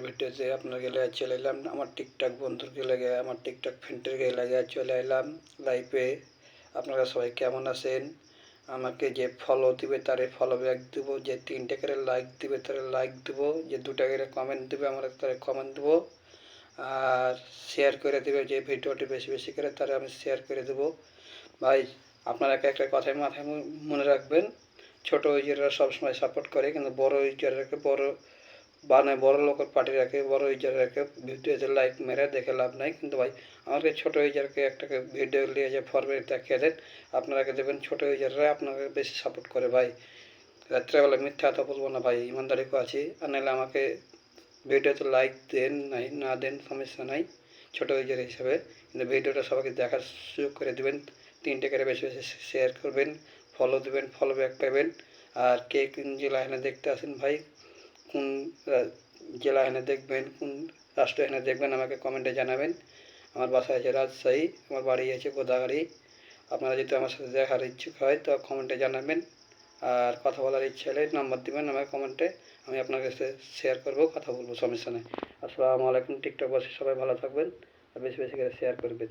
ভিডিওতে আপনার গেলে চলে এলাম আমার টিকটক বন্ধুকে লাগে আমার টিকটক ফ্রেন্ডের লাগে চলে এলাম লাইভে। আপনারা সবাই কেমন আছেন? আমাকে যে ফলো দিবে তারে ফলো ব্যাক দিব, যে 3টা করে লাইক দিবে তারে লাইক দিব, যে 2টা করে কমেন্ট দিবে আমার তারে কমেন্ট দেবো, আর শেয়ার করে দেবে যে ভিডিওটি বেশি বেশি করে তারে আমি শেয়ার করে দেবো। ভাই আপনারা একটা কথাই মাথায় মনে রাখবেন, ছোট ইউজাররা সবসময় সাপোর্ট করে কিন্তু বড় ইউজারকে বড় বানায়, বড় লোকের পার্টি রাখে, বড় ইউজারকে ভিডিওতে লাইক মেরে দেখে লাভ নাই। কিন্তু ভাই আমাকে ছোটো ইউজারকে একটা ভিডিও নিয়ে যে ফরওয়ার্ড দেখিয়ে দেন, আপনারাকে দেবেন ছোটো ইউজাররা আপনাকে বেশি সাপোর্ট করে। ভাই রাত্রেবেলা মিথ্যা কথা বলবো না ভাই, ইমানদারি আছি। আর নাহলে আমাকে ভিডিওতে লাইক দেন নাই না দেন সমস্যা নাই ছোটো ইউজার হিসাবে, কিন্তু ভিডিওটা সবাইকে দেখার সুযোগ করে দেবেন। 3টে করে বেশি বেশি শেয়ার করবেন, ফলো দেবেন, ফলো ব্যাক পাবেন। আর কে কোন জেলা এনে দেখতে আসেন ভাই, কোন জেলা এনে দেখবেন, কোন রাষ্ট্র এনে দেখবেন আমাকে কমেন্টে জানাবেন। আমার বাসা আছে রাজশাহী, আমার বাড়ি আছে গোদাগাড়ি। আপনারা যদি আমার সাথে দেখার ইচ্ছুক হয় তো কমেন্টে জানাবেন, আর কথা বলার ইচ্ছা হলে নাম্বার দেবেন আমার কমেন্টে, আমি আপনার কাছে শেয়ার করবো, কথা বলবো, সমস্যা নেই। আসসালামু আলাইকুম। টিকটক বাসী সবাই ভালো থাকবেন আর বেশি বেশি করে শেয়ার করবেন।